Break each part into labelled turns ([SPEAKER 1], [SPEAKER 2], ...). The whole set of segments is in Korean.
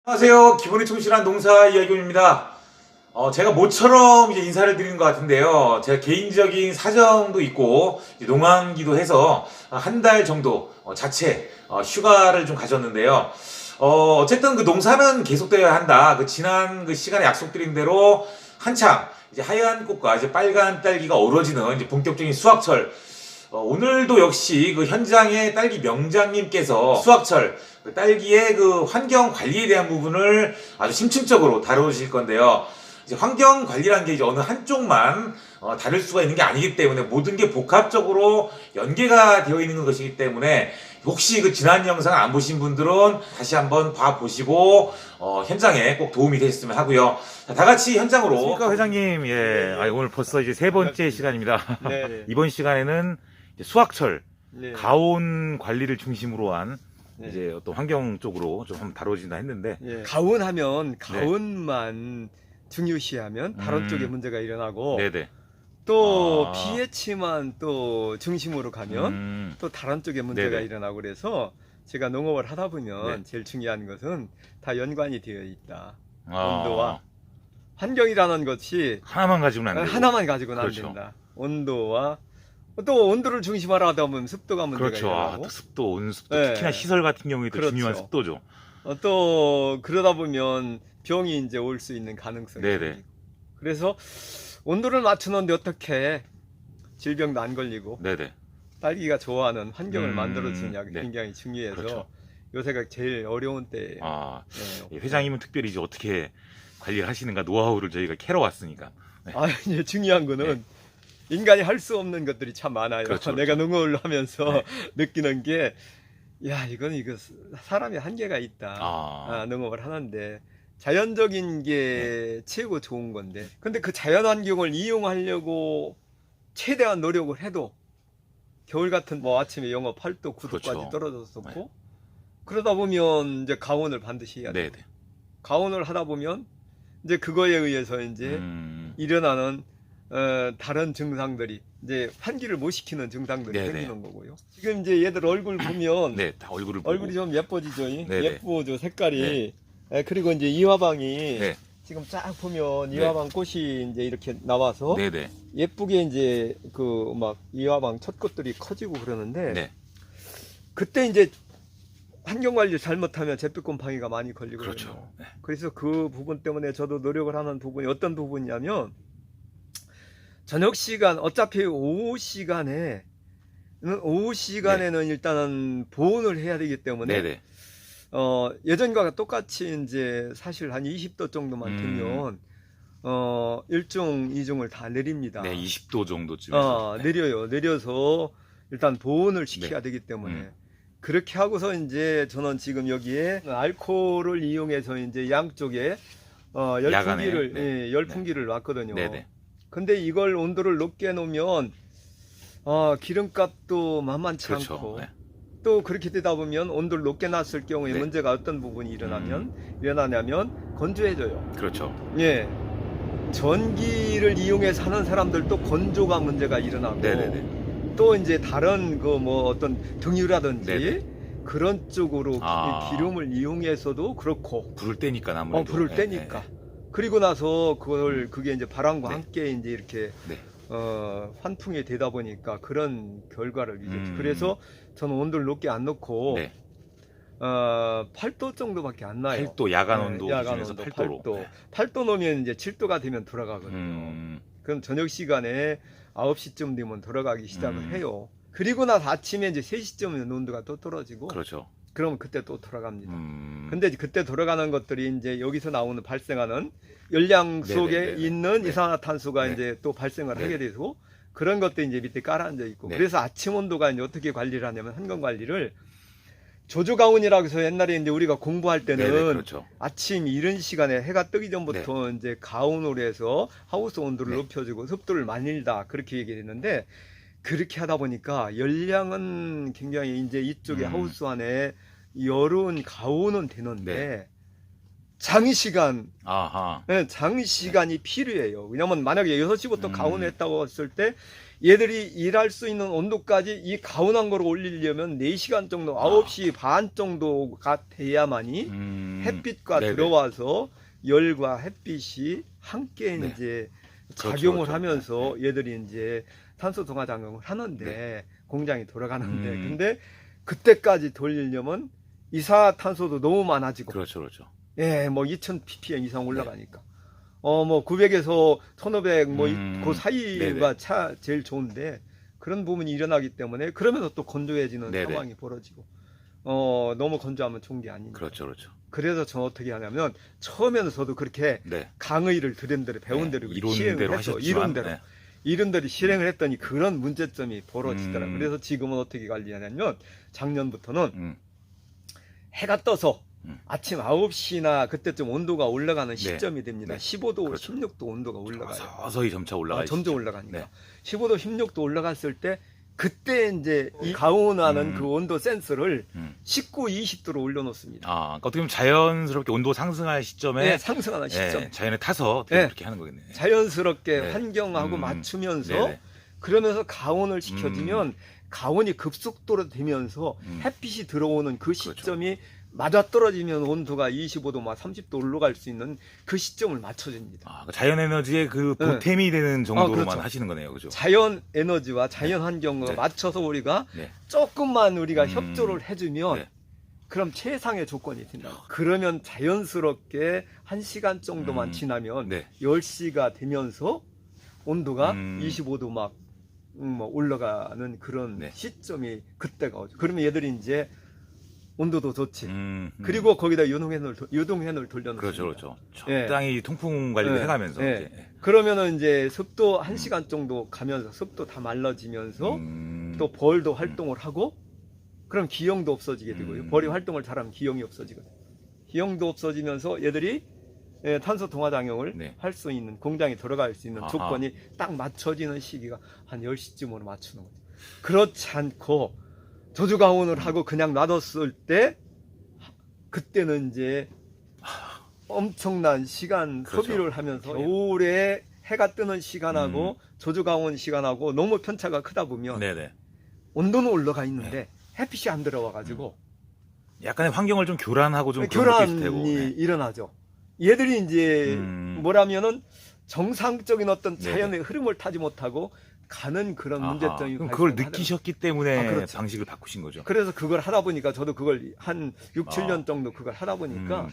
[SPEAKER 1] 안녕하세요. 기본이 충실한 농사 이야기입니다. 제가 모처럼 이제 인사를 드리는 것 같은데요. 제가 개인적인 사정도 있고 이제 농한기도 해서 한 달 정도 자체 휴가를 좀 가졌는데요. 어쨌든 그 농사는 계속되어야 한다. 그 지난 그 시간에 약속드린 대로 한창 이제 하얀 꽃과 이제 빨간 딸기가 어우러지는 이제 본격적인 수확철. 오늘도 역시 그 현장의 딸기 명장님께서 수확철 그 딸기의 그 환경 관리에 대한 부분을 아주 심층적으로 다루실 건데요. 이제 환경 관리라는 게 이제 어느 한쪽만 다룰 수가 있는 게 아니기 때문에 모든 게 복합적으로 연계가 되어 있는 것이기 때문에 혹시 그 지난 영상 안 보신 분들은 다시 한번 봐 보시고 현장에 꼭 도움이 되셨으면 하고요. 자, 다 같이 현장으로. 안녕하십니까 회장님. 예. 오늘 벌써 이제 세 번째 시간입니다.
[SPEAKER 2] 네.
[SPEAKER 1] 이번 시간에는 이제 수확철
[SPEAKER 2] 네.
[SPEAKER 1] 가온 관리를 중심으로 한
[SPEAKER 2] 네.
[SPEAKER 1] 이제 어떤 환경 쪽으로 좀 한번 다뤄진다 했는데
[SPEAKER 2] 예. 가온하면 가온만 중요시하면 다른 쪽에 문제가 일어나고
[SPEAKER 1] 네네.
[SPEAKER 2] 또
[SPEAKER 1] 아.
[SPEAKER 2] pH만 또 중심으로 가면 또 다른 쪽에 문제가
[SPEAKER 1] 네네.
[SPEAKER 2] 일어나고 그래서 제가 농업을 하다 보면
[SPEAKER 1] 네.
[SPEAKER 2] 제일 중요한 것은 다 연관이 되어 있다.
[SPEAKER 1] 아.
[SPEAKER 2] 온도와 환경이라는 것이
[SPEAKER 1] 하나만 가지고는 안 되고.
[SPEAKER 2] 하나만 가지고는
[SPEAKER 1] 그렇죠.
[SPEAKER 2] 안 된다. 온도와 또 온도를 중심으로 하다 보면 습도가 문제가
[SPEAKER 1] 그렇죠.
[SPEAKER 2] 일어나고
[SPEAKER 1] 또 습도, 온습도,
[SPEAKER 2] 네.
[SPEAKER 1] 특히나 시설 같은 경우에도
[SPEAKER 2] 그렇죠.
[SPEAKER 1] 중요한 습도죠.
[SPEAKER 2] 또 그러다 보면 병이 이제 올 수 있는 가능성이
[SPEAKER 1] 네네.
[SPEAKER 2] 생기고 그래서 온도를 맞추는데 어떻게 질병도 안 걸리고
[SPEAKER 1] 네네.
[SPEAKER 2] 딸기가 좋아하는 환경을 만들어주느냐가
[SPEAKER 1] 네.
[SPEAKER 2] 굉장히 중요해서
[SPEAKER 1] 그렇죠.
[SPEAKER 2] 요새가 제일 어려운 때예요.
[SPEAKER 1] 아,
[SPEAKER 2] 네.
[SPEAKER 1] 회장님은 특별히 이제 어떻게 관리를 하시는가 노하우를 저희가 캐러 왔으니까. 네.
[SPEAKER 2] 이제 중요한 거는 인간이 할 수 없는 것들이 참 많아요.
[SPEAKER 1] 그렇죠,
[SPEAKER 2] 내가
[SPEAKER 1] 그렇죠.
[SPEAKER 2] 농업을 하면서
[SPEAKER 1] 네.
[SPEAKER 2] 느끼는 게 이거 사람의 한계가 있다.
[SPEAKER 1] 아.
[SPEAKER 2] 농업을 하는데 자연적인 게 최고 좋은 건데 근데 그 자연 환경을 이용하려고 최대한 노력을 해도 겨울 같은 뭐 아침에 영하 8도 9도까지
[SPEAKER 1] 그렇죠.
[SPEAKER 2] 떨어졌었고 그러다 보면 이제 가온을 반드시 해야 돼.
[SPEAKER 1] 네네.
[SPEAKER 2] 가온을 하다 보면 이제 그거에 의해서 이제 일어나는 다른 증상들이 이제 환기를 못 시키는 증상들이
[SPEAKER 1] 네네.
[SPEAKER 2] 생기는 거고요. 지금 이제 얘들 얼굴 보면
[SPEAKER 1] 네, 다 얼굴을 보고.
[SPEAKER 2] 얼굴이 좀 예뻐지죠.
[SPEAKER 1] 네네.
[SPEAKER 2] 예쁘죠 색깔이.
[SPEAKER 1] 네.
[SPEAKER 2] 그리고 이제 이화방이
[SPEAKER 1] 네.
[SPEAKER 2] 지금 쫙 보면
[SPEAKER 1] 네.
[SPEAKER 2] 이화방 꽃이 이제 이렇게 나와서
[SPEAKER 1] 네네.
[SPEAKER 2] 예쁘게 이제 그 막 이화방 첫 꽃들이 커지고 그러는데
[SPEAKER 1] 네.
[SPEAKER 2] 그때 이제 환경 관리 잘못하면 제빛곰팡이가 많이 걸리거든요.
[SPEAKER 1] 그렇죠. 네.
[SPEAKER 2] 그래서 그 부분 때문에 저도 노력을 하는 부분이 어떤 부분이냐면 저녁 시간 어차피 오후 시간에는 일단은 보온을 해야 되기 때문에
[SPEAKER 1] 네네.
[SPEAKER 2] 예전과 똑같이 이제 사실 한 20도 정도만 되면 일중, 이중을 다 내립니다.
[SPEAKER 1] 네, 20도 정도쯤에서. 네.
[SPEAKER 2] 내려요. 내려서 일단 보온을 시켜야 되기 때문에 그렇게 하고서 이제 저는 지금 여기에 알코올을 이용해서 이제 양쪽에 열풍기를
[SPEAKER 1] 야간에.
[SPEAKER 2] 열풍기를 놨거든요.
[SPEAKER 1] 네네.
[SPEAKER 2] 근데 이걸 온도를 높게 놓으면 기름값도 만만치
[SPEAKER 1] 그렇죠.
[SPEAKER 2] 않고
[SPEAKER 1] 네.
[SPEAKER 2] 또 그렇게 되다 보면 온도를 높게 놨을 경우에
[SPEAKER 1] 네.
[SPEAKER 2] 문제가 어떤 부분이 일어나냐면 건조해져요.
[SPEAKER 1] 그렇죠.
[SPEAKER 2] 예. 전기를 이용해서 하는 사람들도 건조가 문제가 일어나고
[SPEAKER 1] 네네네.
[SPEAKER 2] 또 이제 다른 그 뭐 어떤 등유라든지
[SPEAKER 1] 네네.
[SPEAKER 2] 그런 쪽으로 기름을 이용해서도 그렇고
[SPEAKER 1] 불을 떼니까 아무래도.
[SPEAKER 2] 불을
[SPEAKER 1] 네,
[SPEAKER 2] 떼니까
[SPEAKER 1] 네,
[SPEAKER 2] 그리고 나서 그게 이제 바람과
[SPEAKER 1] 네.
[SPEAKER 2] 함께 이제 이렇게
[SPEAKER 1] 네.
[SPEAKER 2] 환풍이 되다 보니까 그런 결과를 유지했죠. 그래서 저는 온도를 높게 안 놓고
[SPEAKER 1] 네.
[SPEAKER 2] 8도 정도밖에 안 나요.
[SPEAKER 1] 8도 야간 온도
[SPEAKER 2] 야간
[SPEAKER 1] 기준에서
[SPEAKER 2] 온도
[SPEAKER 1] 8도로.
[SPEAKER 2] 8도.
[SPEAKER 1] 네.
[SPEAKER 2] 8도 놓으면 이제 7도가 되면 돌아가거든요. 그럼 저녁 시간에 9시쯤 되면 돌아가기 시작을 해요. 그리고 나서 아침에 이제 3시쯤에 온도가 또 떨어지고
[SPEAKER 1] 그렇죠.
[SPEAKER 2] 그러면 그때 또 돌아갑니다.
[SPEAKER 1] 근데
[SPEAKER 2] 근데 그때 돌아가는 것들이 이제 여기서 나오는 발생하는 열량 속에
[SPEAKER 1] 네네네네.
[SPEAKER 2] 있는
[SPEAKER 1] 네.
[SPEAKER 2] 이산화탄소가
[SPEAKER 1] 네.
[SPEAKER 2] 이제 또 발생을
[SPEAKER 1] 네.
[SPEAKER 2] 하게 되고 그런 것도 이제 밑에 깔아앉아 있고
[SPEAKER 1] 네.
[SPEAKER 2] 그래서 아침 온도가 이제 어떻게 관리를 하냐면 환경 관리를 조조가온이라고 해서 옛날에 이제 우리가 공부할 때는
[SPEAKER 1] 네네, 그렇죠.
[SPEAKER 2] 아침 이른 시간에 해가 뜨기 전부터 이제 가온으로 해서 하우스 온도를
[SPEAKER 1] 네.
[SPEAKER 2] 높여주고 습도를 만일다 그렇게 얘기했는데 그렇게 하다 보니까 열량은 굉장히 이제 이쪽에 하우스 안에 열은 가온은 되는데
[SPEAKER 1] 네.
[SPEAKER 2] 장시간
[SPEAKER 1] 아하.
[SPEAKER 2] 장시간이 필요해요. 왜냐면 만약에 6시부터 가온을 했다고 했을 때 얘들이 일할 수 있는 온도까지 이 가온한 거를 올리려면 4시간 정도, 9시 반 정도가 돼야만이 햇빛과
[SPEAKER 1] 네네.
[SPEAKER 2] 들어와서 열과 햇빛이 함께
[SPEAKER 1] 네.
[SPEAKER 2] 이제
[SPEAKER 1] 그렇죠,
[SPEAKER 2] 작용을
[SPEAKER 1] 그렇죠.
[SPEAKER 2] 하면서 얘들이 이제 탄소 동화 작용을 하는데
[SPEAKER 1] 네.
[SPEAKER 2] 공장이 돌아가는데 근데 그때까지 돌리려면 이산화탄소도 너무 많아지고
[SPEAKER 1] 그렇죠, 그렇죠.
[SPEAKER 2] 예, 뭐 2000 ppm 이상 올라가니까 뭐 900에서 1500 뭐 그 사이가
[SPEAKER 1] 네네.
[SPEAKER 2] 제일 좋은데 그런 부분이 일어나기 때문에 그러면서 또 건조해지는
[SPEAKER 1] 네네.
[SPEAKER 2] 상황이 벌어지고 너무 건조하면 좋은 게 아니니까.
[SPEAKER 1] 그렇죠, 그렇죠.
[SPEAKER 2] 그래서 저는 어떻게 하냐면 처음에는 저도 그렇게
[SPEAKER 1] 네.
[SPEAKER 2] 강의를 들은 대로 배운
[SPEAKER 1] 네,
[SPEAKER 2] 대로
[SPEAKER 1] 이론대로
[SPEAKER 2] 시행을 했어.
[SPEAKER 1] 하셨지만,
[SPEAKER 2] 이론대로.
[SPEAKER 1] 네.
[SPEAKER 2] 이론대로 실행을 했더니 그런 문제점이 벌어지더라고요.
[SPEAKER 1] 음.
[SPEAKER 2] 그래서 지금은 어떻게 관리하냐면 작년부터는
[SPEAKER 1] 음.
[SPEAKER 2] 해가 떠서
[SPEAKER 1] 음.
[SPEAKER 2] 아침 9시나 그때쯤 온도가 올라가는
[SPEAKER 1] 네.
[SPEAKER 2] 시점이 됩니다.
[SPEAKER 1] 네.
[SPEAKER 2] 15도,
[SPEAKER 1] 그렇죠.
[SPEAKER 2] 16도 온도가 올라가요.
[SPEAKER 1] 서서히 점차 올라가요.
[SPEAKER 2] 점점 올라가니까.
[SPEAKER 1] 네.
[SPEAKER 2] 15도, 16도 올라갔을 때 그때 이제 이 가온하는 그 온도 센서를 19, 20도로 올려놓습니다.
[SPEAKER 1] 그러니까 어떻게 보면 자연스럽게 온도 상승할 시점에
[SPEAKER 2] 네, 상승하는 시점.
[SPEAKER 1] 네, 자연에 타서
[SPEAKER 2] 네.
[SPEAKER 1] 그렇게 하는 거겠네.
[SPEAKER 2] 자연스럽게
[SPEAKER 1] 네.
[SPEAKER 2] 환경하고 맞추면서
[SPEAKER 1] 네네.
[SPEAKER 2] 그러면서 가온을 시켜주면 가온이 급속도로 되면서 햇빛이 들어오는 그 시점이 맞아떨어지면 온도가 25도, 막 30도 올라갈 수 있는 그 시점을 맞춰줍니다.
[SPEAKER 1] 그러니까 자연 에너지의 그 보탬이 되는 정도로만
[SPEAKER 2] 그렇죠.
[SPEAKER 1] 하시는 거네요, 그죠?
[SPEAKER 2] 자연 에너지와 자연 환경과
[SPEAKER 1] 네.
[SPEAKER 2] 맞춰서 우리가
[SPEAKER 1] 네.
[SPEAKER 2] 조금만 우리가 협조를 해주면
[SPEAKER 1] 네.
[SPEAKER 2] 그럼 최상의 조건이 된다. 그러면 자연스럽게 1시간 정도만 지나면
[SPEAKER 1] 네.
[SPEAKER 2] 10시가 되면서 온도가 25도 막 뭐 올라가는 그런
[SPEAKER 1] 네.
[SPEAKER 2] 시점이 그때가 오죠. 그러면 얘들이 이제 온도도 좋지. 그리고
[SPEAKER 1] 그리고
[SPEAKER 2] 거기다 유동hen을 돌려놓습니다.
[SPEAKER 1] 그렇죠, 그렇죠.
[SPEAKER 2] 예.
[SPEAKER 1] 적당히 통풍 관리를
[SPEAKER 2] 예.
[SPEAKER 1] 해가면서
[SPEAKER 2] 예.
[SPEAKER 1] 이제.
[SPEAKER 2] 그러면은 이제 습도 1시간 정도 가면서 습도 다 말라지면서 또 벌도 활동을 하고 그럼 기형도 없어지게 되고요. 벌이 활동을 잘하면 기형이 없어지거든요. 기형도 없어지면서 얘들이 탄소 동화 작용을
[SPEAKER 1] 네.
[SPEAKER 2] 할 수 있는 공장에 들어갈 수 있는
[SPEAKER 1] 아하.
[SPEAKER 2] 조건이 딱 맞춰지는 시기가 한 10시쯤으로 맞추는 거죠. 그렇지 않고 저주가온을 하고 그냥 놔뒀을 때 그때는 이제 엄청난 시간
[SPEAKER 1] 그렇죠.
[SPEAKER 2] 소비를 하면서 겨울에 해가 뜨는 시간하고 저주가온 시간하고 너무 편차가 크다 보면
[SPEAKER 1] 네네.
[SPEAKER 2] 온도는 올라가 있는데 햇빛이 안 들어와 가지고
[SPEAKER 1] 약간의 환경을 좀 교란하고 좀 그런 느낌이 되고.
[SPEAKER 2] 교란이
[SPEAKER 1] 네.
[SPEAKER 2] 일어나죠. 얘들이 이제 뭐라면은 정상적인 어떤
[SPEAKER 1] 네네.
[SPEAKER 2] 자연의 흐름을 타지 못하고 가는 그런 문제점이
[SPEAKER 1] 그럼 그걸
[SPEAKER 2] 발생하더라고요.
[SPEAKER 1] 느끼셨기 때문에
[SPEAKER 2] 그렇죠.
[SPEAKER 1] 방식을 바꾸신 거죠.
[SPEAKER 2] 그래서 그걸 하다 보니까 저도 그걸 한 6, 7년 정도 그걸 하다 보니까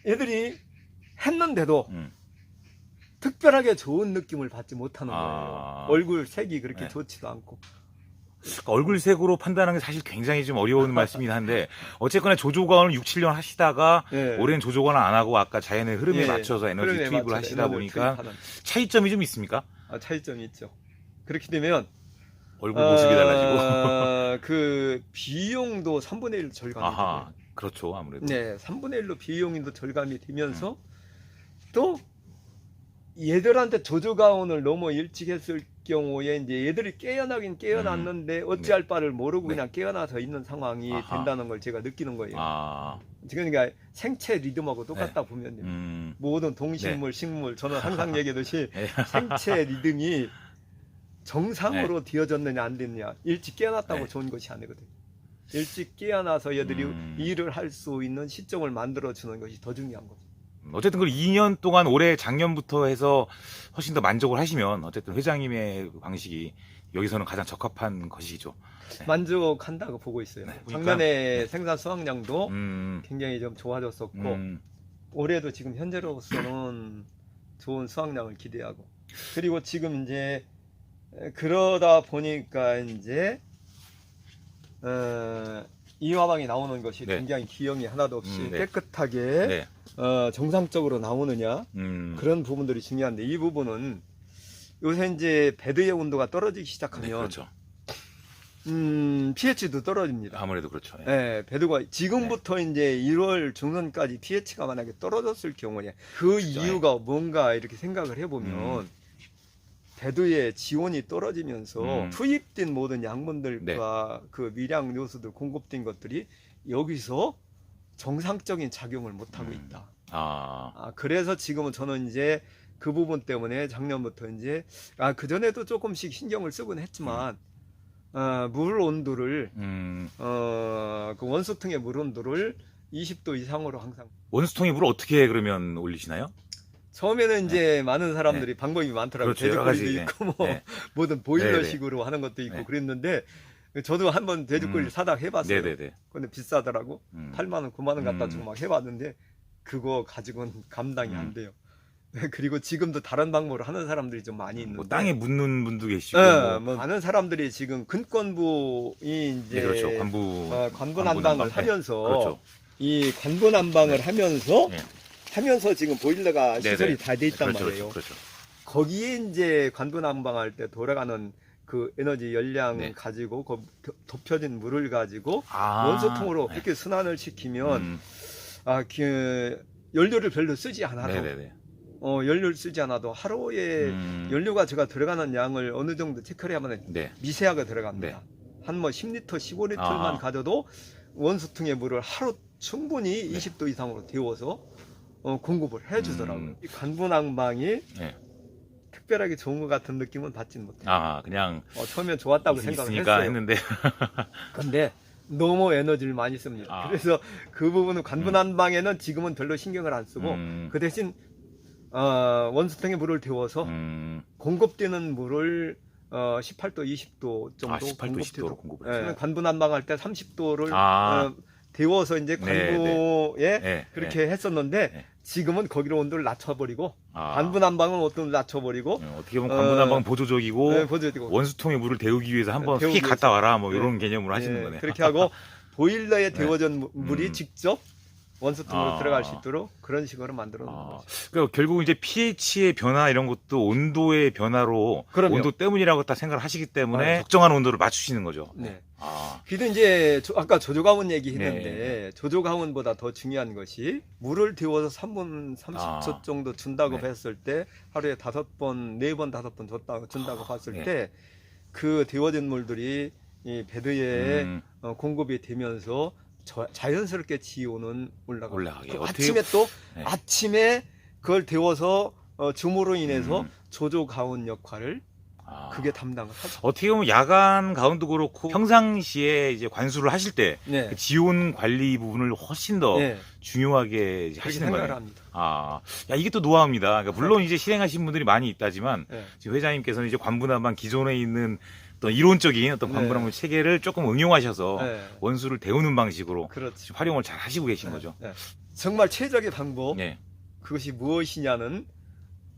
[SPEAKER 2] 애들이 했는데도 특별하게 좋은 느낌을 받지 못하는 거예요. 얼굴 색이 그렇게
[SPEAKER 1] 네.
[SPEAKER 2] 좋지도 않고.
[SPEAKER 1] 그러니까 얼굴색으로 판단하는 게 사실 굉장히 좀 어려운 말씀이긴 한데 어쨌거나 조조관을 6, 7년 하시다가
[SPEAKER 2] 예.
[SPEAKER 1] 올해는 조조관을 안 하고 아까 자연의 흐름에
[SPEAKER 2] 예.
[SPEAKER 1] 맞춰서 에너지
[SPEAKER 2] 흐름에
[SPEAKER 1] 투입을
[SPEAKER 2] 맞춰서
[SPEAKER 1] 하시다
[SPEAKER 2] 에너지를
[SPEAKER 1] 보니까
[SPEAKER 2] 투입하는.
[SPEAKER 1] 차이점이 좀 있습니까?
[SPEAKER 2] 차이점이 있죠. 그렇게 되면
[SPEAKER 1] 얼굴 모습이 달라지고.
[SPEAKER 2] 그 비용도 3분의 1 절감이
[SPEAKER 1] 아하,
[SPEAKER 2] 돼요.
[SPEAKER 1] 그렇죠, 아무래도.
[SPEAKER 2] 네, 3분의 1로 비용도 절감이 되면서 또 얘들한테 조조가온을 너무 일찍 했을 경우에 이제 얘들이 깨어나긴 깨어났는데 어찌할 바를 모르고
[SPEAKER 1] 네.
[SPEAKER 2] 그냥 깨어나서 있는 상황이
[SPEAKER 1] 아하.
[SPEAKER 2] 된다는 걸 제가 느끼는 거예요.
[SPEAKER 1] 아,
[SPEAKER 2] 지금 그러니까 생체 리듬하고 똑같다
[SPEAKER 1] 네.
[SPEAKER 2] 보면 모든 동식물, 식물 저는 항상 얘기하듯이
[SPEAKER 1] 네.
[SPEAKER 2] 생체 리듬이 정상으로 되어졌느냐 안 됐느냐 일찍 깨어났다고
[SPEAKER 1] 네.
[SPEAKER 2] 좋은 것이 아니거든요. 일찍 깨어나서 얘들이 일을 할 수 있는 시점을 만들어주는 것이 더 중요한 거죠.
[SPEAKER 1] 어쨌든 그 2년 동안 올해 작년부터 해서 훨씬 더 만족을 하시면 어쨌든 회장님의 방식이 여기서는 가장 적합한 것이죠.
[SPEAKER 2] 만족한다고 보고 있어요.
[SPEAKER 1] 네, 보니까,
[SPEAKER 2] 작년에 생산 수확량도
[SPEAKER 1] 음,
[SPEAKER 2] 굉장히 좀 좋아졌었고
[SPEAKER 1] 음,
[SPEAKER 2] 올해도 지금 현재로서는 좋은 수확량을 기대하고 그리고 지금 이제 그러다 보니까 이제 이화방이 나오는 것이
[SPEAKER 1] 네.
[SPEAKER 2] 굉장히 기형이 하나도 없이
[SPEAKER 1] 네.
[SPEAKER 2] 깨끗하게
[SPEAKER 1] 네.
[SPEAKER 2] 정상적으로 나오느냐 그런 부분들이 중요한데 이 부분은 요새 이제 배드의 온도가 떨어지기
[SPEAKER 1] 네,
[SPEAKER 2] 시작하면
[SPEAKER 1] 그렇죠.
[SPEAKER 2] pH도 떨어집니다.
[SPEAKER 1] 아무래도 그렇죠. 예.
[SPEAKER 2] 네, 배드가 지금부터 이제 1월 중순까지 pH가 만약에 떨어졌을 경우에 그 이유가 뭔가 이렇게 생각을 해보면 배드의 지온이 떨어지면서 투입된 모든 양분들과 그 미량 요소들 공급된 것들이 여기서 정상적인 작용을 못하고 있다.
[SPEAKER 1] 아,
[SPEAKER 2] 그래서 지금은 저는 이제 그 부분 때문에 작년부터 이제 그 전에도 조금씩 신경을 쓰곤 했지만 물 온도를 그 원수통의 물 온도를 20도 이상으로 항상.
[SPEAKER 1] 원수통의 물을 어떻게 그러면 올리시나요?
[SPEAKER 2] 처음에는 이제 많은 사람들이 방법이 많더라고요.
[SPEAKER 1] 그렇죠, 여러 가지,
[SPEAKER 2] 돼지꼬리도 있고 뭐
[SPEAKER 1] 네.
[SPEAKER 2] 뭐든 보일러식으로 하는 것도 있고
[SPEAKER 1] 네.
[SPEAKER 2] 그랬는데 저도 한번 돼지꼬리를 사다 해봤어요.
[SPEAKER 1] 네네네.
[SPEAKER 2] 근데 비싸더라고. 8만 원, 9만 원 갖다 주고 막 해봤는데 그거 가지고는 감당이 안 돼요. 그리고 지금도 다른 방법으로 하는 사람들이 좀 많이 있는데
[SPEAKER 1] 뭐 땅에 묻는 분도 계시고
[SPEAKER 2] 뭐 많은 사람들이 지금 근권부이 이제
[SPEAKER 1] 네, 그렇죠.
[SPEAKER 2] 관부 난방을
[SPEAKER 1] 네.
[SPEAKER 2] 하면서
[SPEAKER 1] 그렇죠.
[SPEAKER 2] 이 관부 난방을 하면서
[SPEAKER 1] 네.
[SPEAKER 2] 하면서 지금 보일러가
[SPEAKER 1] 네네.
[SPEAKER 2] 시설이 다 돼 있단
[SPEAKER 1] 그렇죠,
[SPEAKER 2] 말이에요.
[SPEAKER 1] 그렇죠.
[SPEAKER 2] 거기에 이제 관부 난방할 때 돌아가는 그 에너지 열량
[SPEAKER 1] 네.
[SPEAKER 2] 가지고 덮여진 물을 가지고
[SPEAKER 1] 아,
[SPEAKER 2] 원소통으로
[SPEAKER 1] 네.
[SPEAKER 2] 이렇게 순환을 시키면 연료를 별로 쓰지 않아도
[SPEAKER 1] 네네네.
[SPEAKER 2] 연료를 쓰지 않아도 하루에 연료가 제가 들어가는 양을 어느 정도 체크를 하면
[SPEAKER 1] 네.
[SPEAKER 2] 미세하게 들어갑니다. 한 뭐 10리터, 15리터만
[SPEAKER 1] 아하.
[SPEAKER 2] 가져도 원수통의 물을 하루 충분히 20도 이상으로 데워서 공급을 해주더라고요. 이 관부 난방이
[SPEAKER 1] 네.
[SPEAKER 2] 특별하게 좋은 것 같은 느낌은 받지는 못해요.
[SPEAKER 1] 그냥
[SPEAKER 2] 처음엔 좋았다고 생각을
[SPEAKER 1] 있으니까
[SPEAKER 2] 했어요.
[SPEAKER 1] 했는데
[SPEAKER 2] 근데 너무 에너지를 많이 씁니다. 그래서 그 부분은 관부 난방에는 지금은 별로 신경을 안 쓰고 그 대신 원수통의 물을 데워서 공급되는 물을 18도, 20도 정도
[SPEAKER 1] 18도, 20도로 공급을
[SPEAKER 2] 예, 관부 난방할 때 30도를 데워서 이제
[SPEAKER 1] 네,
[SPEAKER 2] 관부에
[SPEAKER 1] 네,
[SPEAKER 2] 그렇게 했었는데
[SPEAKER 1] 네.
[SPEAKER 2] 지금은 거기로 온도를 낮춰버리고 관부 난방은 온도를 낮춰버리고
[SPEAKER 1] 어떻게 보면 관부 난방 보조적이고
[SPEAKER 2] 네, 보조적이고
[SPEAKER 1] 원수통의 물을 데우기 위해서 한번
[SPEAKER 2] 데우기
[SPEAKER 1] 휙 갔다 와라 뭐
[SPEAKER 2] 네.
[SPEAKER 1] 이런 개념으로 하시는
[SPEAKER 2] 예,
[SPEAKER 1] 거네요.
[SPEAKER 2] 그렇게 하고 보일러에 데워진 물이 직접 원수통으로
[SPEAKER 1] 아.
[SPEAKER 2] 들어갈 수 있도록 그런 식으로 만들어 놓은 거죠.
[SPEAKER 1] 그러니까 결국 이제 pH의 변화 이런 것도 온도의 변화로
[SPEAKER 2] 그럼요.
[SPEAKER 1] 온도 때문이라고 딱 생각을 하시기 때문에
[SPEAKER 2] 아,
[SPEAKER 1] 적정한 온도를 맞추시는 거죠.
[SPEAKER 2] 네.
[SPEAKER 1] 아,
[SPEAKER 2] 그래도 이제 아까 조조가온 얘기했는데
[SPEAKER 1] 네.
[SPEAKER 2] 조조가온보다 더 중요한 것이 물을 데워서 3분 30초 정도 준다고
[SPEAKER 1] 네.
[SPEAKER 2] 봤을 때 하루에 5번, 4번, 5번 준다고 봤을
[SPEAKER 1] 네.
[SPEAKER 2] 때 그 데워진 물들이 이 배드에 공급이 되면서 자연스럽게 지온은
[SPEAKER 1] 올라가게.
[SPEAKER 2] 아침에 또
[SPEAKER 1] 네.
[SPEAKER 2] 아침에 그걸 데워서 줌으로 인해서 조조 가온 역할을 그게 담당을 하죠.
[SPEAKER 1] 어떻게 보면 야간 가온도 그렇고 평상시에 이제 관수를 하실 때
[SPEAKER 2] 네.
[SPEAKER 1] 그 지온 관리 부분을 훨씬 더
[SPEAKER 2] 네.
[SPEAKER 1] 중요하게 이제
[SPEAKER 2] 그렇게
[SPEAKER 1] 하시는
[SPEAKER 2] 생각을
[SPEAKER 1] 거예요.
[SPEAKER 2] 합니다.
[SPEAKER 1] 야, 이게 또 노하우입니다. 그러니까 물론 이제 실행하신 분들이 많이 있다지만
[SPEAKER 2] 네.
[SPEAKER 1] 지금 회장님께서는 이제 관부난방 기존에 있는 어떤 이론적인 어떤 관부난방
[SPEAKER 2] 네.
[SPEAKER 1] 체계를 조금 응용하셔서
[SPEAKER 2] 네.
[SPEAKER 1] 원수를 데우는 방식으로
[SPEAKER 2] 그렇죠.
[SPEAKER 1] 지금 활용을 잘 하시고 계신 거죠.
[SPEAKER 2] 네. 정말 최적의 방법
[SPEAKER 1] 네.
[SPEAKER 2] 그것이 무엇이냐는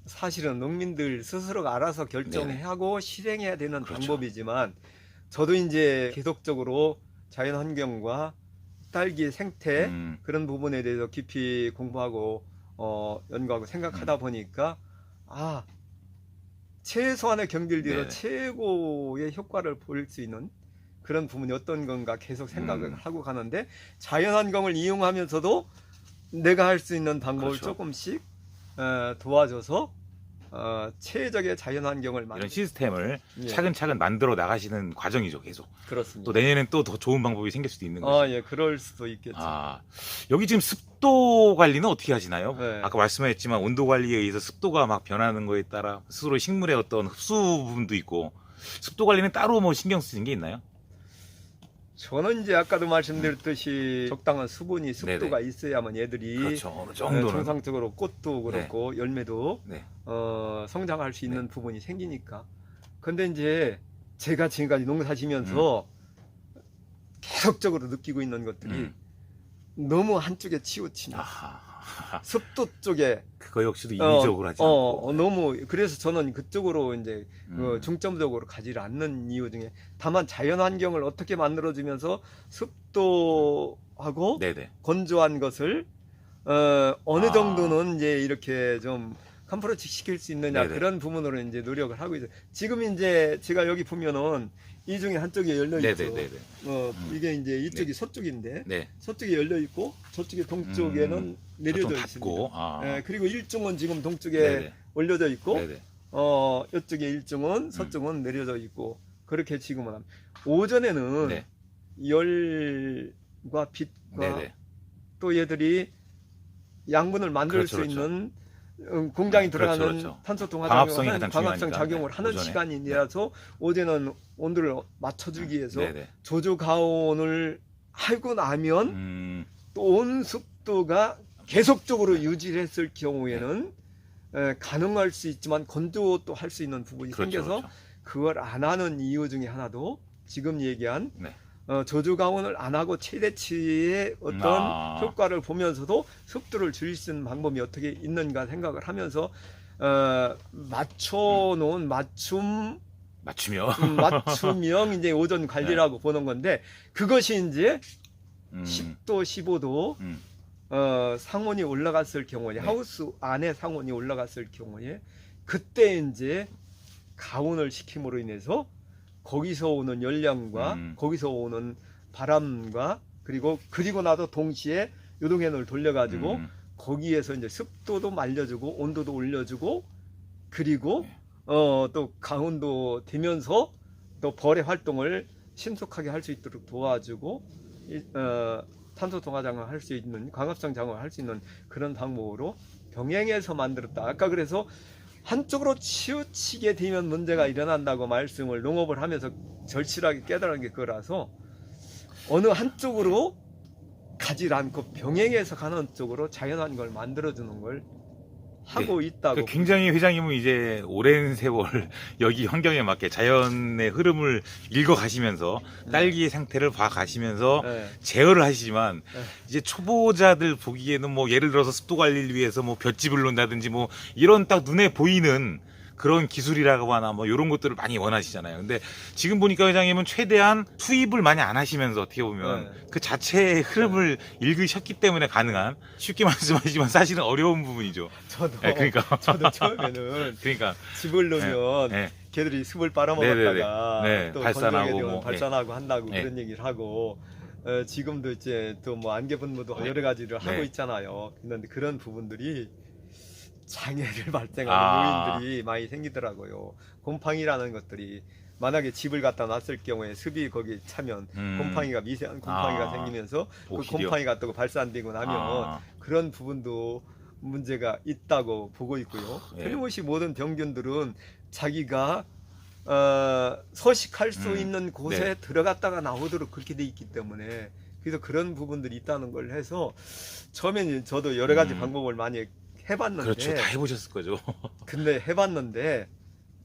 [SPEAKER 2] 사실은 농민들 스스로가 알아서 결정하고 실행해야 되는
[SPEAKER 1] 그렇죠.
[SPEAKER 2] 방법이지만 저도 이제 계속적으로 자연환경과 딸기의 생태 그런 부분에 대해서 깊이 공부하고 연구하고 생각하다 보니까 최소한의 경질비로
[SPEAKER 1] 네네.
[SPEAKER 2] 최고의 효과를 볼 수 있는 그런 부분이 어떤 건가 계속 생각을 하고 가는데 자연환경을 이용하면서도 내가 할 수 있는 방법을
[SPEAKER 1] 그렇죠.
[SPEAKER 2] 조금씩 도와줘서 최적의 자연환경을
[SPEAKER 1] 이런
[SPEAKER 2] 만들
[SPEAKER 1] 시스템을
[SPEAKER 2] 예.
[SPEAKER 1] 차근차근 만들어 나가시는 과정이죠, 계속.
[SPEAKER 2] 그렇습니다.
[SPEAKER 1] 또 내년엔 또 더 좋은 방법이 생길 수도 있는 거죠.
[SPEAKER 2] 예, 그럴 수도 있겠죠.
[SPEAKER 1] 여기 지금 습도 관리는 어떻게 하시나요?
[SPEAKER 2] 네.
[SPEAKER 1] 아까 말씀하셨지만 온도 관리에 의해서 습도가 막 변하는 거에 따라 스스로 식물의 어떤 흡수 부분도 있고 습도 관리는 따로 뭐 신경 쓰는 게 있나요?
[SPEAKER 2] 저는 이제 아까도 말씀드렸듯이 적당한 수분이 습도가 있어야만 얘들이
[SPEAKER 1] 그렇죠. 어느 정도는.
[SPEAKER 2] 정상적으로 꽃도 그렇고 열매도
[SPEAKER 1] 네.
[SPEAKER 2] 성장할 수 있는 부분이 생기니까. 근데 이제 제가 지금까지 농사지면서 계속적으로 느끼고 있는 것들이 너무 한쪽에 치우치면 습도 쪽에
[SPEAKER 1] 그거 역시도 인위적으로 하지 않고.
[SPEAKER 2] 너무 그래서 저는 그쪽으로 이제 중점적으로 가지를 않는 이유 중에 다만 자연 환경을 어떻게 만들어주면서 습도하고
[SPEAKER 1] 네네.
[SPEAKER 2] 건조한 것을 어느 정도는 이제 이렇게 좀 컴프로치 시킬 수 있느냐
[SPEAKER 1] 네네.
[SPEAKER 2] 그런 부분으로 이제 노력을 하고 있어요. 지금 이제 제가 여기 보면은 이 중에 한쪽에 열려 있죠.
[SPEAKER 1] 네네네네.
[SPEAKER 2] 이게 이제 이쪽이 서쪽인데
[SPEAKER 1] 네.
[SPEAKER 2] 서쪽에 열려 있고 저쪽에 동쪽에는 내려져
[SPEAKER 1] 좀
[SPEAKER 2] 있습니다.
[SPEAKER 1] 닫고.
[SPEAKER 2] 그리고 일중은 지금 동쪽에
[SPEAKER 1] 네네.
[SPEAKER 2] 올려져 있고
[SPEAKER 1] 네네.
[SPEAKER 2] 이쪽에 일중은 서쪽은 내려져 있고 그렇게 지금은 합니다. 오전에는
[SPEAKER 1] 네.
[SPEAKER 2] 열과 빛과
[SPEAKER 1] 네네.
[SPEAKER 2] 또 얘들이 양분을 만들
[SPEAKER 1] 그렇죠,
[SPEAKER 2] 수
[SPEAKER 1] 그렇죠.
[SPEAKER 2] 있는 공장이
[SPEAKER 1] 그렇죠,
[SPEAKER 2] 들어가는
[SPEAKER 1] 그렇죠.
[SPEAKER 2] 탄소통화
[SPEAKER 1] 광합성이
[SPEAKER 2] 작용을,
[SPEAKER 1] 가장
[SPEAKER 2] 광합성
[SPEAKER 1] 중요하니까.
[SPEAKER 2] 작용을
[SPEAKER 1] 네,
[SPEAKER 2] 하는
[SPEAKER 1] 오전에.
[SPEAKER 2] 시간이라서 오전에는 온도를 맞춰주기 위해서
[SPEAKER 1] 네네.
[SPEAKER 2] 조조 가온을 하고 나면
[SPEAKER 1] 음,
[SPEAKER 2] 또 온습도가 계속적으로 유지를 했을 경우에는 가능할 수 있지만 건조도 할 수 있는 부분이
[SPEAKER 1] 그렇죠,
[SPEAKER 2] 생겨서
[SPEAKER 1] 그렇죠.
[SPEAKER 2] 그걸 안 하는 이유 중에 하나도 지금 얘기한
[SPEAKER 1] 네.
[SPEAKER 2] 조조 가온을 안 하고 최대치의 어떤 효과를 보면서도 습도를 줄일 수 있는 방법이 어떻게 있는가 생각을 하면서 맞춰놓은 맞춤형 이제 오전 관리라고 보는 건데 그것이 이제 10도, 15도
[SPEAKER 1] 음.
[SPEAKER 2] 상온이 올라갔을 경우에
[SPEAKER 1] 네.
[SPEAKER 2] 하우스 안에 상온이 올라갔을 경우에 그때 이제 가온을 시킴으로 인해서 거기서 오는 열량과 거기서 오는 바람과 그리고 나서 동시에 요동현을 돌려가지고 거기에서 이제 습도도 말려주고 온도도 올려주고 그리고 또 가온도 되면서 또 벌의 활동을 신속하게 할 수 있도록 도와주고 탄소 동화 장을 할 수 있는 광합성 장을 할 수 있는 그런 방법으로 병행해서 만들었다. 아까 그래서 한쪽으로 치우치게 되면 문제가 일어난다고 말씀을 농업을 하면서 절실하게 깨달은 게 그거라서 어느 한쪽으로 가지 않고 병행해서 가는 쪽으로 자연한 걸 만들어주는 걸 하고 있다고.
[SPEAKER 1] 굉장히 회장님은 이제 오랜 세월 여기 환경에 맞게 자연의 흐름을 읽어가시면서 딸기의 상태를 봐가시면서 제어를 하시지만 이제 초보자들 보기에는 뭐 예를 들어서 습도 관리를 위해서 뭐 볏짚을 놓는다든지 뭐 이런 딱 눈에 보이는 그런 기술이라고 하나 뭐 이런 것들을 많이 원하시잖아요. 근데 지금 보니까 회장님은 최대한 투입을 많이 안 하시면서 어떻게 보면 그 자체의 흐름을 읽으셨기 때문에 가능한 쉽게 말씀하시지만 사실은 어려운 부분이죠.
[SPEAKER 2] 저도
[SPEAKER 1] 그러니까
[SPEAKER 2] 저도 처음에는
[SPEAKER 1] 그러니까
[SPEAKER 2] 집을 넣으면 걔들이 습을 빨아먹었다가 또
[SPEAKER 1] 발산하고
[SPEAKER 2] 건조하게 되면
[SPEAKER 1] 뭐,
[SPEAKER 2] 발산하고 한다고 그런 얘기를 하고 지금도 이제 또 뭐 안개 분무도 여러 가지를 하고 있잖아요. 그런데 그런 부분들이 장애를 발생하는 요인들이 많이 생기더라고요. 곰팡이라는 것들이 만약에 집을 갖다 놨을 경우에 습이 거기 차면 곰팡이가 미세한 곰팡이가 생기면서 그 곰팡이가 또 발산되고 나면 그런 부분도 문제가 있다고 보고 있고요. 틀림없이 모든 병균들은 자기가 서식할 수 있는 곳에 들어갔다가 나오도록 그렇게 돼 있기 때문에 그래서 그런 부분들이 있다는 걸 해서 처음에는 저도 여러 가지 방법을 많이 해봤는데
[SPEAKER 1] 그렇죠. 다 해보셨을 거죠.
[SPEAKER 2] 근데 해봤는데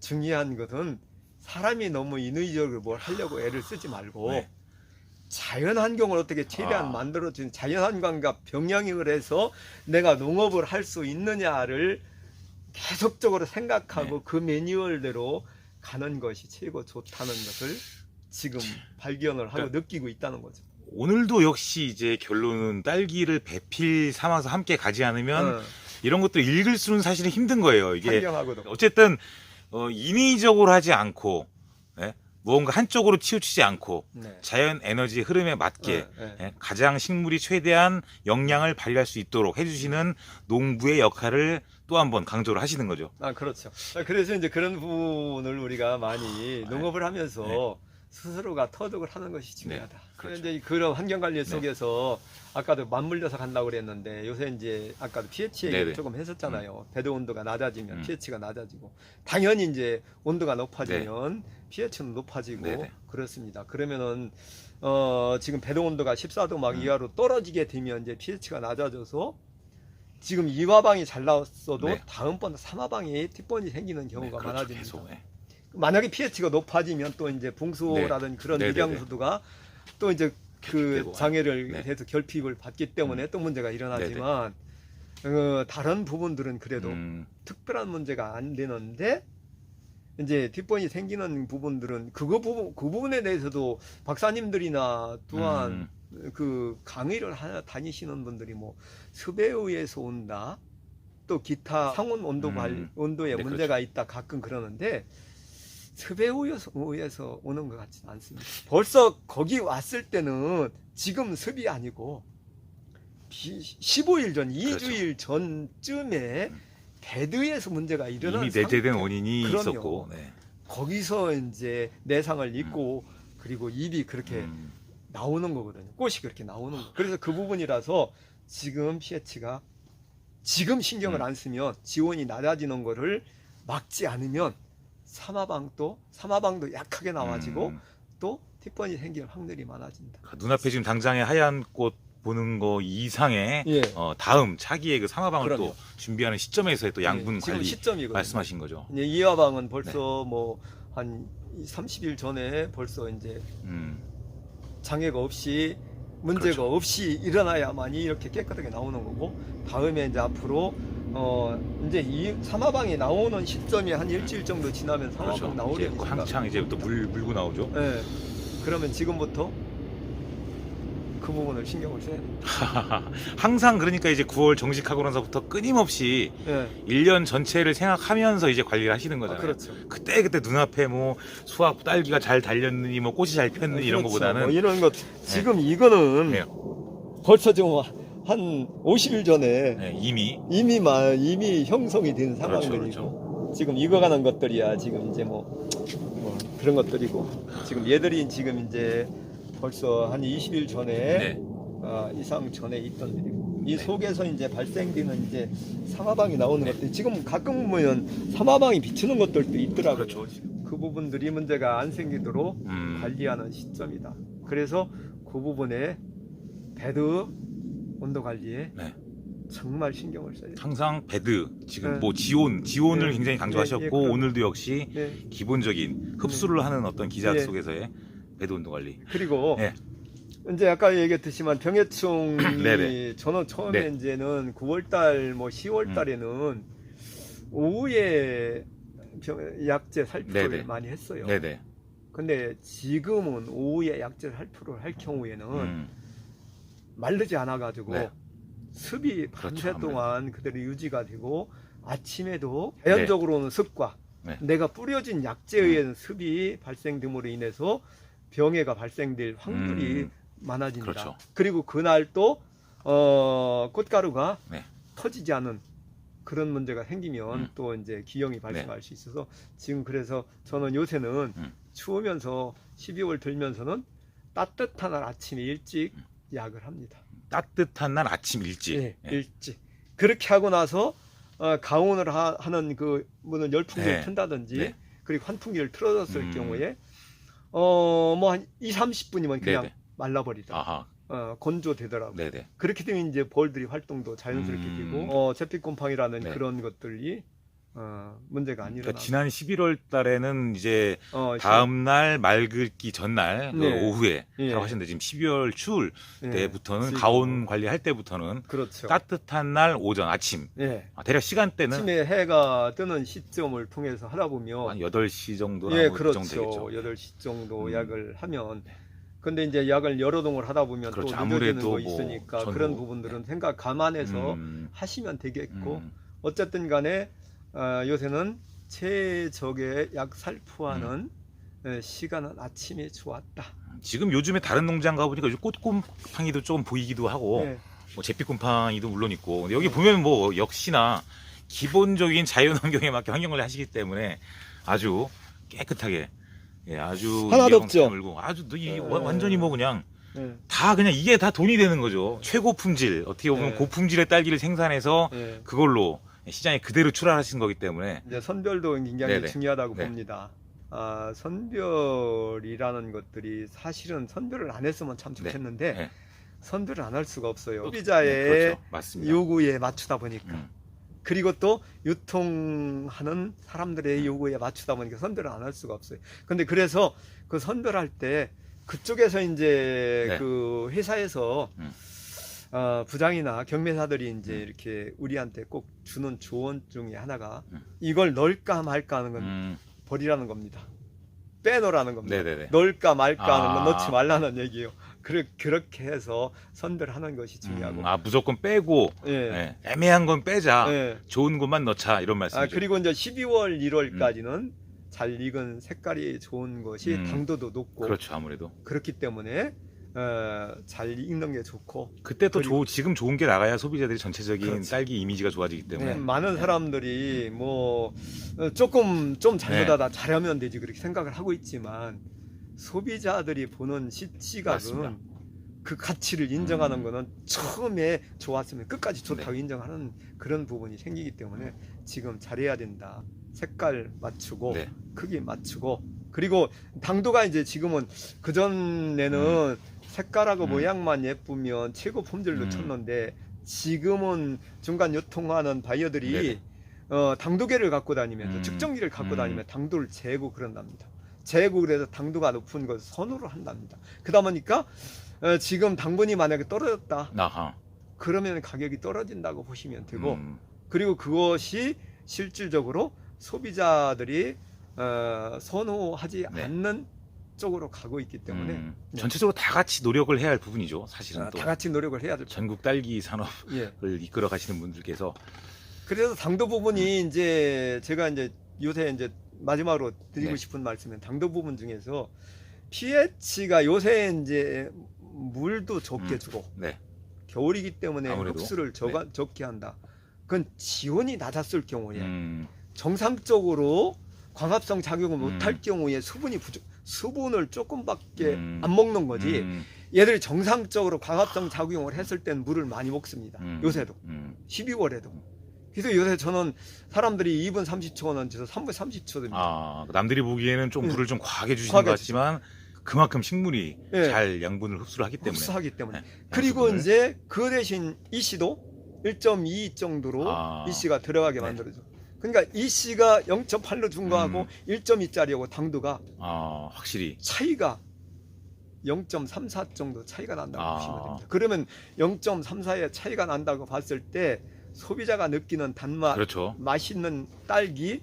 [SPEAKER 2] 중요한 것은 사람이 너무 인위적으로 뭘 하려고 애를 쓰지 말고 자연 환경을 어떻게 최대한 만들어주는 자연 환경과 병행을 해서 내가 농업을 할 수 있느냐를 계속적으로 생각하고 그 매뉴얼대로 가는 것이 최고 좋다는 것을 지금 발견을 하고 느끼고 있다는 거죠.
[SPEAKER 1] 오늘도 역시 이제 결론은 딸기를 배필 삼아서 함께 가지 않으면 이런 것들 읽을 수는 사실은 힘든 거예요. 이게
[SPEAKER 2] 환경하고도.
[SPEAKER 1] 어쨌든 인위적으로 하지 않고 무언가 한쪽으로 치우치지 않고 자연 에너지 흐름에 맞게 가장 식물이 최대한 영양을 발휘할 수 있도록 해주시는 농부의 역할을 또 한 번 강조를 하시는 거죠.
[SPEAKER 2] 그렇죠. 그래서 이제 그런 부분을 우리가 많이 농업을 하면서 스스로가 터득을 하는 것이 중요하다.
[SPEAKER 1] 그렇죠.
[SPEAKER 2] 이제 그런 환경 관리 속에서 아까도 맞물려서 간다고 그랬는데 요새 이제 아까도 pH 얘기를 조금 했었잖아요. 배도 온도가 낮아지면 pH가 낮아지고 당연히 이제 온도가 높아지면 pH는 높아지고 그렇습니다. 그러면은 지금 배도 온도가 14도 막 이하로 떨어지게 되면 이제 pH가 낮아져서 지금 2화방이 잘 나왔어도 다음번 3화방에 뒷번이 생기는 경우가 많아집니다. 만약에 pH가 높아지면 또 이제 붕수라든 그런 일양수도가 또 이제 그 장애를 해서 결핍을 받기 때문에 또 문제가 일어나지만 다른 부분들은 그래도 특별한 문제가 안 되는데 이제 뒷번이 생기는 부분들은 그 부분에 대해서도 박사님들이나 또한 그 강의를 다니시는 분들이 뭐 습에 의해서 온다 또 기타 상온 온도에 문제가 있다 가끔 그러는데 습에 의해서 오는 것 같지는 않습니다. 벌써 거기 왔을 때는 지금 습이 아니고 15일 전, 2주일 전쯤에 배드에서 문제가 일어난
[SPEAKER 1] 이미 내재된 원인이
[SPEAKER 2] 그럼요.
[SPEAKER 1] 있었고
[SPEAKER 2] 거기서 이제 내상을 입고 그리고 입이 그렇게 나오는 거거든요. 꽃이 그렇게 나오는 거. 그래서 그 부분이라서 지금 pH가 지금 신경을 안 쓰면 지온이 낮아지는 거를 막지 않으면 사마방도 약하게 나와지고 또 티번이 생길 확률이 많아진다.
[SPEAKER 1] 눈앞에 지금 당장에 하얀 꽃 보는 거 이상의
[SPEAKER 2] 예.
[SPEAKER 1] 다음 차기의 그 사마방을
[SPEAKER 2] 그럼요.
[SPEAKER 1] 또 준비하는 시점에서의 또 양분
[SPEAKER 2] 예, 지금
[SPEAKER 1] 관리
[SPEAKER 2] 시점이거든요.
[SPEAKER 1] 말씀하신 거죠.
[SPEAKER 2] 이제 이화방은 벌써 뭐 한 30일 전에 벌써 이제 장애가 없이 문제가
[SPEAKER 1] 그렇죠.
[SPEAKER 2] 없이 일어나야만이 이렇게 깨끗하게 나오는 거고, 다음에 이제 앞으로 이제 이 사마방이 나오는 시점이 한 일주일 정도 지나면 사마방
[SPEAKER 1] 그렇죠. 이제
[SPEAKER 2] 나오려니까.
[SPEAKER 1] 한창 이제 또 물고 나오죠.
[SPEAKER 2] 예. 그러면 지금부터 그 부분을 신경을 써야 됩니다.
[SPEAKER 1] 항상 그러니까 이제 9월 정식하고 나서부터 끊임없이
[SPEAKER 2] 예.
[SPEAKER 1] 1년 전체를 생각하면서 이제 관리를 하시는 거잖아요.
[SPEAKER 2] 그렇죠.
[SPEAKER 1] 그때 눈앞에 뭐 수확 딸기가 잘 달렸느니 뭐 꽃이 잘 폈느니 이런
[SPEAKER 2] 그렇죠.
[SPEAKER 1] 거보다는
[SPEAKER 2] 뭐 이런 것 지금 이거는
[SPEAKER 1] 네.
[SPEAKER 2] 벌써 지금 한 50일 전에
[SPEAKER 1] 네, 이미
[SPEAKER 2] 이미 형성이 된 상황들이고,
[SPEAKER 1] 그렇죠.
[SPEAKER 2] 지금 익어가는 것들이야 지금 이제 뭐 그런 것들이고, 지금 얘들이 지금 이제 벌써 한 20일 전에
[SPEAKER 1] 네.
[SPEAKER 2] 이상 전에 있던 일이고, 이
[SPEAKER 1] 네.
[SPEAKER 2] 속에서 이제 발생되는 이제 사마방이 나오는 것들, 지금 가끔 보면 사마방이 비추는 것들도 있더라고요.
[SPEAKER 1] 그렇죠.
[SPEAKER 2] 그 부분들이 문제가 안 생기도록
[SPEAKER 1] 음.
[SPEAKER 2] 관리하는 시점이다. 그래서 그 부분에 배드 온도 관리에
[SPEAKER 1] 네.
[SPEAKER 2] 정말 신경을 써야 돼요.
[SPEAKER 1] 항상 배드 지금
[SPEAKER 2] 네.
[SPEAKER 1] 뭐 지온을
[SPEAKER 2] 네.
[SPEAKER 1] 굉장히 강조하셨고
[SPEAKER 2] 예, 그럼.
[SPEAKER 1] 오늘도 역시
[SPEAKER 2] 네.
[SPEAKER 1] 기본적인 흡수를 하는 어떤 기작
[SPEAKER 2] 네.
[SPEAKER 1] 속에서의 배드 온도 관리.
[SPEAKER 2] 그리고
[SPEAKER 1] 네.
[SPEAKER 2] 이제 아까 얘기했듯이만 병해충이
[SPEAKER 1] 네네.
[SPEAKER 2] 저는 처음에
[SPEAKER 1] 네.
[SPEAKER 2] 이제는 9월달 뭐 10월달에는 오후에 약제 살포를
[SPEAKER 1] 네네.
[SPEAKER 2] 많이 했어요.
[SPEAKER 1] 네네.
[SPEAKER 2] 근데 지금은 오후에 약제 살포를 할 경우에는 마르지 않아 가지고
[SPEAKER 1] 네.
[SPEAKER 2] 습이
[SPEAKER 1] 그렇죠,
[SPEAKER 2] 밤새
[SPEAKER 1] 아무래도.
[SPEAKER 2] 동안 그대로 유지가 되고, 아침에도 자연적으로는 습과
[SPEAKER 1] 네.
[SPEAKER 2] 내가 뿌려진 약재에 의한 습이 발생됨으로 인해서 병해가 발생될 확률이 많아진다.
[SPEAKER 1] 그렇죠.
[SPEAKER 2] 그리고 그날 또 꽃가루가
[SPEAKER 1] 네.
[SPEAKER 2] 터지지 않은 그런 문제가 생기면
[SPEAKER 1] 음.
[SPEAKER 2] 또 이제 기형이 발생할 수 있어서, 지금 그래서 저는 요새는 추우면서 12월 들면서는 따뜻한 날 아침에 일찍 약을 합니다.
[SPEAKER 1] 따뜻한 날 아침 일찍.
[SPEAKER 2] 예,
[SPEAKER 1] 예.
[SPEAKER 2] 일찍. 그렇게 하고 나서 가온을 하는 그 뭐는 열풍기를
[SPEAKER 1] 네.
[SPEAKER 2] 튼다든지,
[SPEAKER 1] 네.
[SPEAKER 2] 그리고 환풍기를 틀어졌을 경우에 뭐 한 2, 30분이면 그냥
[SPEAKER 1] 네네.
[SPEAKER 2] 말라버리다.
[SPEAKER 1] 아하.
[SPEAKER 2] 건조되더라고요.
[SPEAKER 1] 네네.
[SPEAKER 2] 그렇게 되면 이제 벌들이 활동도 자연스럽게 되고, 잿빛곰팡이라는
[SPEAKER 1] 네.
[SPEAKER 2] 그런 것들이 문제가 안
[SPEAKER 1] 그러니까
[SPEAKER 2] 일어나.
[SPEAKER 1] 지난 11월 달에는 이제 다음 날 맑기 전날 그
[SPEAKER 2] 네.
[SPEAKER 1] 오후에
[SPEAKER 2] 예.
[SPEAKER 1] 라고 하셨는데 지금 12월 추울
[SPEAKER 2] 예.
[SPEAKER 1] 때부터는
[SPEAKER 2] 지금.
[SPEAKER 1] 가온 관리할 때부터는
[SPEAKER 2] 그렇죠.
[SPEAKER 1] 따뜻한 날 오전 아침
[SPEAKER 2] 예.
[SPEAKER 1] 대략 시간대는
[SPEAKER 2] 아침에 해가 뜨는 시점을 통해서 하다 보면,
[SPEAKER 1] 한 8시 정도나
[SPEAKER 2] 예,
[SPEAKER 1] 뭐
[SPEAKER 2] 그렇죠.
[SPEAKER 1] 그 정도 되겠죠.
[SPEAKER 2] 8시 정도
[SPEAKER 1] 음.
[SPEAKER 2] 약을 하면, 근데 이제 약을 여러 동을 하다 보면
[SPEAKER 1] 그렇죠.
[SPEAKER 2] 또 늦어지는
[SPEAKER 1] 아무래도
[SPEAKER 2] 거
[SPEAKER 1] 뭐
[SPEAKER 2] 있으니까
[SPEAKER 1] 전후.
[SPEAKER 2] 그런 부분들은 생각 감안해서 하시면 되겠고, 어쨌든 간에 요새는 최적의 약 살포하는 시간은 아침이 좋았다.
[SPEAKER 1] 지금 요즘에 다른 농장 가보니까 요즘 꽃곰팡이도 조금 보이기도 하고
[SPEAKER 2] 네.
[SPEAKER 1] 뭐 잿빛곰팡이도 물론 있고, 근데 여기 보면 뭐 역시나 기본적인 자연환경에 맞게 환경관리 하시기 때문에 아주 깨끗하게, 예, 아주
[SPEAKER 2] 하나도
[SPEAKER 1] 이하방
[SPEAKER 2] 없죠.
[SPEAKER 1] 물고 아주 완전히 뭐 그냥
[SPEAKER 2] 네.
[SPEAKER 1] 다 그냥 이게 다 돈이 되는 거죠. 최고 품질, 어떻게 보면
[SPEAKER 2] 네.
[SPEAKER 1] 고품질의 딸기를 생산해서
[SPEAKER 2] 네.
[SPEAKER 1] 그걸로 시장에 그대로 출하하신 거기 때문에.
[SPEAKER 2] 이제 선별도 굉장히
[SPEAKER 1] 네네.
[SPEAKER 2] 중요하다고
[SPEAKER 1] 네.
[SPEAKER 2] 봅니다. 선별이라는 것들이 사실은 선별을 안 했으면 참 좋겠는데,
[SPEAKER 1] 네.
[SPEAKER 2] 선별을 안 할 수가 없어요.
[SPEAKER 1] 네,
[SPEAKER 2] 소비자의
[SPEAKER 1] 그렇죠. 맞습니다.
[SPEAKER 2] 요구에 맞추다 보니까.
[SPEAKER 1] 음.
[SPEAKER 2] 그리고 또 유통하는 사람들의 요구에 맞추다 보니까 선별을 안 할 수가 없어요. 근데 그래서 그 선별할 때 그쪽에서 이제
[SPEAKER 1] 네.
[SPEAKER 2] 그 회사에서 부장이나 경매사들이 이제 이렇게 우리한테 꼭 주는 조언 중에 하나가 이걸 넣을까 말까 하는 건 버리라는 겁니다. 빼놓으라는 겁니다.
[SPEAKER 1] 네네네.
[SPEAKER 2] 넣을까 말까 하는 건
[SPEAKER 1] 아.
[SPEAKER 2] 넣지 말라는 얘기예요. 그렇게 해서 선별하는 것이 중요하고.
[SPEAKER 1] 무조건 빼고,
[SPEAKER 2] 예.
[SPEAKER 1] 예, 애매한 건 빼자,
[SPEAKER 2] 예.
[SPEAKER 1] 좋은 것만 넣자 이런 말씀이죠.
[SPEAKER 2] 그리고 이제 12월, 1월까지는 잘 익은 색깔이 좋은 것이 당도도 높고,
[SPEAKER 1] 그렇죠. 아무래도
[SPEAKER 2] 그렇기 때문에 잘 익는 게 좋고,
[SPEAKER 1] 그때 또
[SPEAKER 2] 그리고-
[SPEAKER 1] 지금 좋은 게 나가야 소비자들이 전체적인
[SPEAKER 2] 그렇죠.
[SPEAKER 1] 딸기 이미지가 좋아지기 때문에.
[SPEAKER 2] 많은 사람들이 뭐 조금 좀 잘못하다 잘하면 되지 그렇게 생각을 하고 있지만, 소비자들이 보는 시각은
[SPEAKER 1] 맞습니다.
[SPEAKER 2] 그 가치를 인정하는 거는 처음에 좋았으면 끝까지 좋다고
[SPEAKER 1] 네.
[SPEAKER 2] 인정하는 그런 부분이 생기기 때문에 지금 잘해야 된다. 색깔 맞추고
[SPEAKER 1] 네.
[SPEAKER 2] 크기 맞추고 그리고 당도가 이제 지금은 그전에는 색깔하고 모양만 예쁘면 최고 품질로 쳤는데 지금은 중간 유통하는 바이어들이
[SPEAKER 1] 네네.
[SPEAKER 2] 당도계를 갖고 다니면서 측정기를 갖고 다니면 당도를 재고 그런답니다. 재고 그래서 당도가 높은 것을 선호를 한답니다. 그러다 보니까 지금 당분이 만약에 떨어졌다
[SPEAKER 1] 아하.
[SPEAKER 2] 그러면 가격이 떨어진다고 보시면 되고 그리고 그것이 실질적으로 소비자들이 선호하지
[SPEAKER 1] 네.
[SPEAKER 2] 않는 쪽으로 가고 있기 때문에 네.
[SPEAKER 1] 전체적으로 다 같이 노력을 해야 할 부분이죠. 사실은 또
[SPEAKER 2] 다 같이 노력을 해야 될
[SPEAKER 1] 전국 딸기 산업을
[SPEAKER 2] 예.
[SPEAKER 1] 이끌어 가시는 분들께서
[SPEAKER 2] 그래서 당도 부분이 이제 제가 이제 요새 이제 마지막으로 드리고
[SPEAKER 1] 네.
[SPEAKER 2] 싶은 말씀은 당도 부분 중에서 pH가 요새 이제 물도 적게 주고
[SPEAKER 1] 네.
[SPEAKER 2] 겨울이기 때문에
[SPEAKER 1] 아무래도.
[SPEAKER 2] 흡수를 적게 한다. 그건 지온이 낮았을 경우에
[SPEAKER 1] 음,
[SPEAKER 2] 정상적으로 광합성 작용을 못할 경우에 수분을 조금밖에 안 먹는 거지. 얘들이 정상적으로 광합성 작용을 했을 땐 물을 많이 먹습니다. 요새도 12월에도. 그래서 요새 저는 사람들이 2분 30초는 저 3분 30초 됩니다.
[SPEAKER 1] 아, 남들이 보기에는 좀 물을 좀 과하게 주시는
[SPEAKER 2] 과하게
[SPEAKER 1] 것 같지만 그만큼 식물이
[SPEAKER 2] 예.
[SPEAKER 1] 잘 양분을 흡수를 하기 때문에.
[SPEAKER 2] 흡수하기 때문에.
[SPEAKER 1] 네,
[SPEAKER 2] 그리고
[SPEAKER 1] 양수분을.
[SPEAKER 2] 이제 그 대신 EC도 1.2 정도로
[SPEAKER 1] 아.
[SPEAKER 2] EC가 들어가게
[SPEAKER 1] 네.
[SPEAKER 2] 만들어줘. 그러니까 EC가 0.8로 준 거하고 1.2짜리하고 당도가
[SPEAKER 1] 아, 확실히.
[SPEAKER 2] 차이가 0.34 정도 차이가 난다고
[SPEAKER 1] 아.
[SPEAKER 2] 보시면 됩니다. 그러면 0.34의 차이가 난다고 봤을 때 소비자가 느끼는 단맛,
[SPEAKER 1] 그렇죠.
[SPEAKER 2] 맛있는 딸기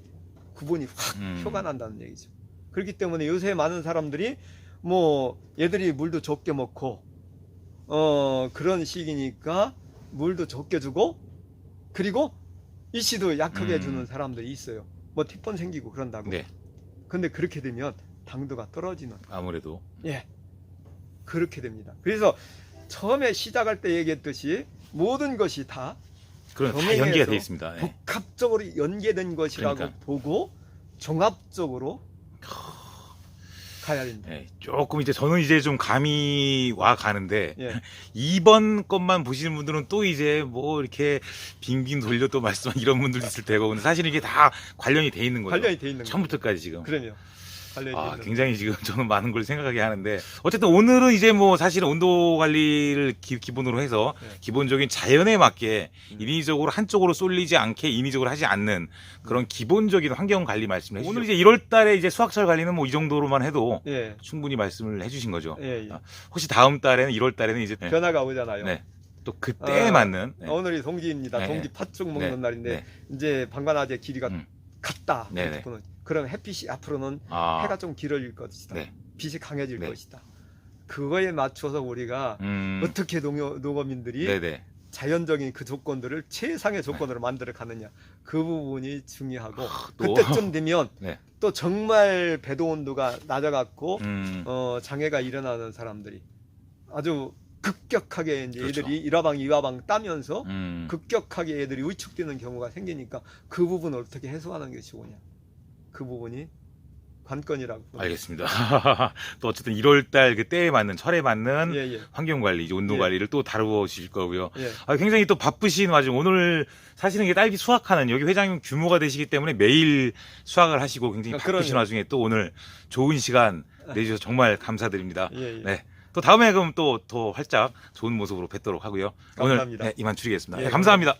[SPEAKER 2] 구분이 확 표가 난다는 얘기죠. 그렇기 때문에 요새 많은 사람들이 뭐 얘들이 물도 적게 먹고 그런 시기니까 물도 적게 주고 그리고 이씨도 약하게 주는 사람들이 있어요. 뭐 티폰 생기고 그런다고.
[SPEAKER 1] 네.
[SPEAKER 2] 근데 그렇게 되면 당도가 떨어지는.
[SPEAKER 1] 아무래도.
[SPEAKER 2] 예. 그렇게 됩니다. 그래서 처음에 시작할 때 얘기했듯이 모든 것이 다
[SPEAKER 1] 그런 다
[SPEAKER 2] 병행해서
[SPEAKER 1] 연계가 되어 있습니다. 예.
[SPEAKER 2] 복합적으로 연계된 것이라고
[SPEAKER 1] 그러니까.
[SPEAKER 2] 보고 종합적으로 가야 된다.
[SPEAKER 1] 예, 조금 이제 저는 이제 좀 감이 와 가는데
[SPEAKER 2] 예.
[SPEAKER 1] 2번 것만 보시는 분들은 또 이제 뭐 이렇게 빙빙 돌려 또 말씀한 이런 분들도 있을 테고 근데 사실 이게 다 관련이 돼 있는 거죠.
[SPEAKER 2] 관련이 돼 있는 거죠.
[SPEAKER 1] 처음부터까지 지금.
[SPEAKER 2] 그럼요. 관련이 돼
[SPEAKER 1] 아,
[SPEAKER 2] 있는
[SPEAKER 1] 굉장히 지금 저는 많은 걸 생각하게 하는데 어쨌든 오늘은 이제 뭐 사실은 온도 관리를 기본으로 해서
[SPEAKER 2] 네.
[SPEAKER 1] 기본적인 자연에 맞게 인위적으로 한쪽으로 쏠리지 않게 인위적으로 하지 않는 그런 기본적인 환경 관리 말씀을 해주시죠. 오늘 이제 1월 달에 이제 수확철 관리는 뭐 이 정도로만 해도
[SPEAKER 2] 예.
[SPEAKER 1] 충분히 말씀을 해주신 거죠.
[SPEAKER 2] 예, 예.
[SPEAKER 1] 아, 혹시 다음 달에는 1월 달에는 이제
[SPEAKER 2] 변화가 오잖아요.
[SPEAKER 1] 네. 또 그때에 맞는 네.
[SPEAKER 2] 오늘이 동기입니다.
[SPEAKER 1] 네.
[SPEAKER 2] 동기 팥죽 먹는
[SPEAKER 1] 네.
[SPEAKER 2] 날인데
[SPEAKER 1] 네.
[SPEAKER 2] 이제 방관화제 길이가 같다.
[SPEAKER 1] 네, 네.
[SPEAKER 2] 그럼 햇빛이 앞으로는
[SPEAKER 1] 아,
[SPEAKER 2] 해가 좀 길어질 것이다.
[SPEAKER 1] 네.
[SPEAKER 2] 빛이 강해질
[SPEAKER 1] 네.
[SPEAKER 2] 것이다. 그거에 맞춰서 우리가 어떻게 농어민들이
[SPEAKER 1] 네네.
[SPEAKER 2] 자연적인 그 조건들을 최상의 조건으로 만들어 가느냐 그 부분이 중요하고
[SPEAKER 1] 또-
[SPEAKER 2] 그때쯤 되면
[SPEAKER 1] 네.
[SPEAKER 2] 또 정말 배도 온도가 낮아갖고 장애가 일어나는 사람들이 아주 급격하게 이제
[SPEAKER 1] 그렇죠.
[SPEAKER 2] 애들이 일화방 이화방 따면서
[SPEAKER 1] 음.
[SPEAKER 2] 급격하게 애들이 위축되는 경우가 생기니까 그 부분을 어떻게 해소하는 것이 오냐 그 부분이 관건이라고 봅니다.
[SPEAKER 1] 알겠습니다. 또 어쨌든 1월달 그 때에 맞는 철에 맞는
[SPEAKER 2] 예, 예.
[SPEAKER 1] 환경 관리, 이제 온도
[SPEAKER 2] 예.
[SPEAKER 1] 관리를 또 다루실 거고요.
[SPEAKER 2] 예.
[SPEAKER 1] 아, 굉장히 또 바쁘신 와중 오늘 사실은 이게 딸기 수확하는 여기 회장님 규모가 되시기 때문에 매일 수확을 하시고 굉장히 바쁘신
[SPEAKER 2] 그럼요.
[SPEAKER 1] 와중에 또 오늘 좋은 시간 내주셔서 정말 감사드립니다.
[SPEAKER 2] 예, 예.
[SPEAKER 1] 네. 또 다음에 그럼 또 더 활짝 좋은 모습으로 뵙도록 하고요.
[SPEAKER 2] 감사합니다.
[SPEAKER 1] 오늘 네, 이만 줄이겠습니다.
[SPEAKER 2] 예,
[SPEAKER 1] 네, 감사합니다.